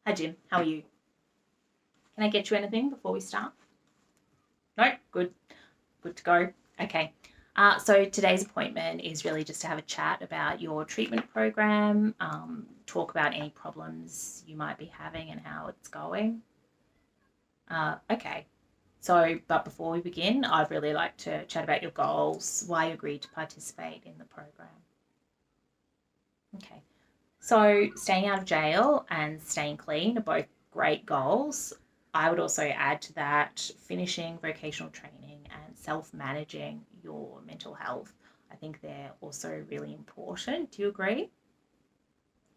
Hi Jim, how are you? Can I get you anything before we start? No? Good. Good to go. Okay. So today's appointment is really just to have a chat about your treatment program, talk about any problems you might be having and how it's going. Okay. So, but before we begin, I'd really like to chat about your goals, why you agreed to participate in the program. Okay. So, staying out of jail and staying clean are both great goals. I would also add to that finishing vocational training and self managing your mental health. I think they're also really important. Do you agree?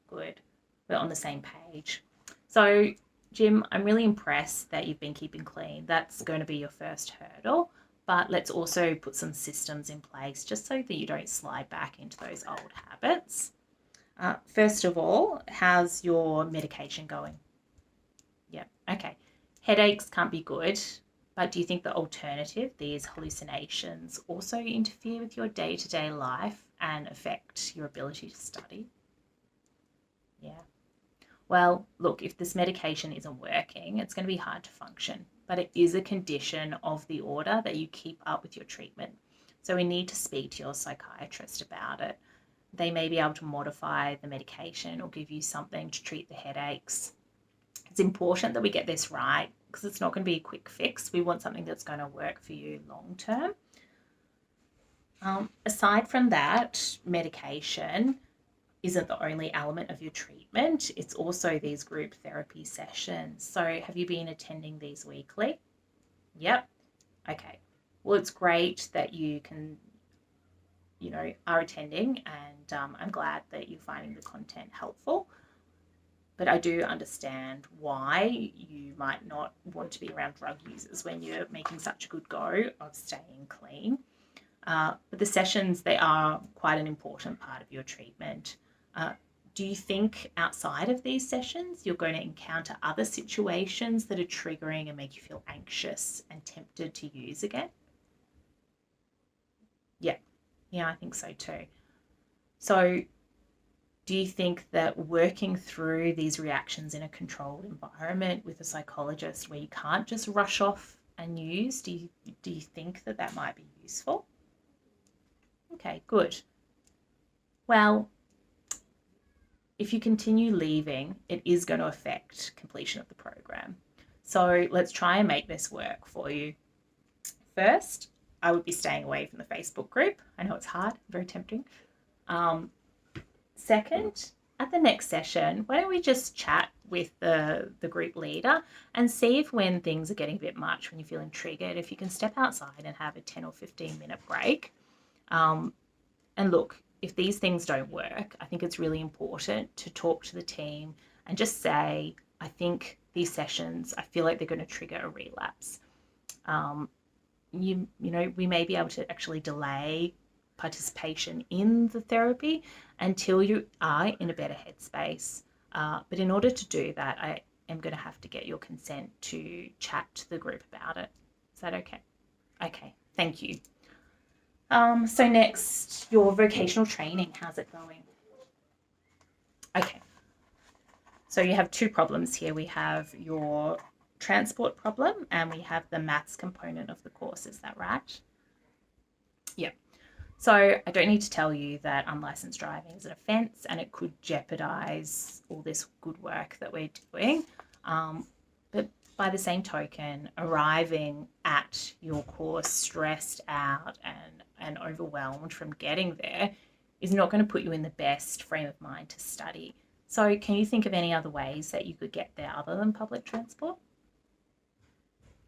Good. We're on the same page. So, Jim, I'm really impressed that you've been keeping clean. That's going to be your first hurdle. But let's also put some systems in place just so that you don't slide back into those old habits. First of all, how's your medication going? Yeah, okay. Headaches can't be good, but do you think the alternative, these hallucinations, also interfere with your day to day life and affect your ability to study? Yeah. Well, look, if this medication isn't working, it's going to be hard to function, but it is a condition of the order that you keep up with your treatment. So we need to speak to your psychiatrist about it. They may be able to modify the medication or give you something to treat the headaches. It's important that we get this right because it's not going to be a quick fix. We want something that's going to work for you long term. Aside from that, medication isn't the only element of your treatment. It's also these group therapy sessions. So, have you been attending these weekly? Yep. Okay. Well, it's great that you are attending, and I'm glad that you're finding the content helpful. But I do understand why you might not want to be around drug users when you're making such a good go of staying clean. But the sessions, they are quite an important part of your treatment. Do you think outside of these sessions you're going to encounter other situations that are triggering and make you feel anxious and tempted to use again? Yeah, yeah, I think so too. So, do you think that working through these reactions in a controlled environment with a psychologist where you can't just rush off and use, do you think that that might be useful? Okay, good. Well, if you continue leaving, it is going to affect completion of the program. So let's try and make this work for you. First, I would be staying away from the Facebook group. I know it's hard, very tempting. Second, at the next session, why don't we just chat with the group leader and see if when things are getting a bit much, when you're feeling triggered, if you can step outside and have a 10 or 15-minute break. And look, if these things don't work, I think it's really important to talk to the team and just say, I think these sessions, I feel like they're going to trigger a relapse. We may be able to actually delay participation in the therapy until you are in a better headspace. But in order to do that, I am going to have to get your consent to chat to the group about it. Is that okay? Okay, thank you. So next, your vocational training, how's it going? Okay. So you have two problems here. We have your transport problem and we have the maths component of the course. Is that right? Yep. So I don't need to tell you that unlicensed driving is an offence and it could jeopardise all this good work that we're doing. But by the same token, arriving at your course stressed out and overwhelmed from getting there is not going to put you in the best frame of mind to study. So can you think of any other ways that you could get there other than public transport?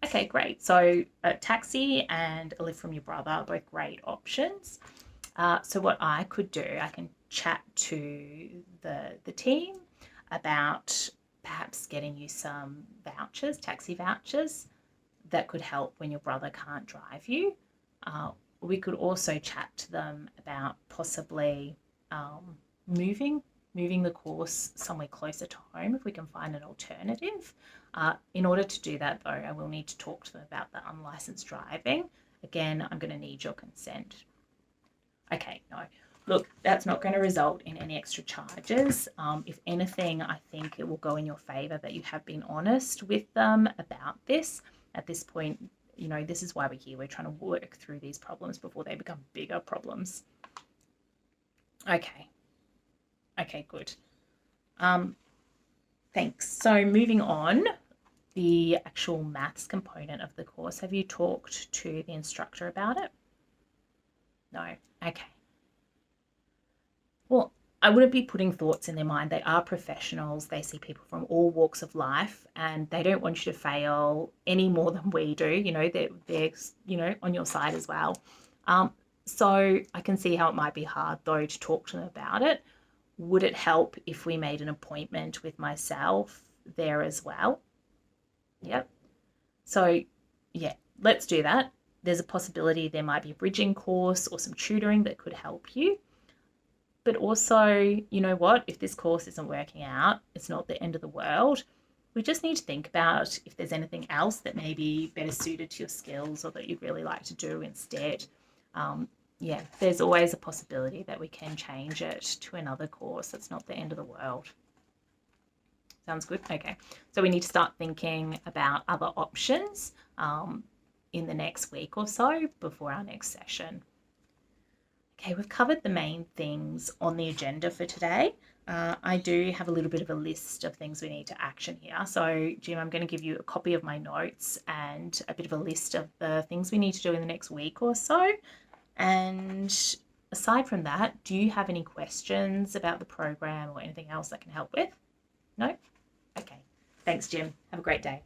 Okay, great. So a taxi and a lift from your brother are both great options. So what I could do, I can chat to the team about perhaps getting you some vouchers, taxi vouchers, that could help when your brother can't drive you. We could also chat to them about possibly moving the course somewhere closer to home if we can find an alternative. In order to do that, though, I will need to talk to them about the unlicensed driving. Again, I'm going to need your consent. Okay, no. look, that's not going to result in any extra charges. If anything, I think it will go in your favor that you have been honest with them about this. At this point, you know, this is why we're here. We're trying to work through these problems before they become bigger problems. Okay. Okay, good. Thanks. So moving on, the actual maths component of the course. Have you talked to the instructor about it? No. Okay. Well, I wouldn't be putting thoughts in their mind. They are professionals. They see people from all walks of life, and they don't want you to fail any more than we do. You know, they're you know, on your side as well. So I can see how it might be hard though to talk to them about it. Would it help if we made an appointment with myself there as well? Yep. So yeah, let's do that. There's a possibility there might be a bridging course or some tutoring that could help you. But also, you know what, if this course isn't working out, it's not the end of the world. We just need to think about if there's anything else that may be better suited to your skills or that you'd really like to do instead. Yeah, there's always a possibility that we can change it to another course. That's not the end of the world. Sounds good? Okay. So we need to start thinking about other options in the next week or so before our next session. Okay, we've covered the main things on the agenda for today. I do have a little bit of a list of things we need to action here. So, Jim, I'm going to give you a copy of my notes and a bit of a list of the things we need to do in the next week or so. And aside from that, do you have any questions about the program or anything else I can help with? No? Okay. Thanks, Jim. Have a great day.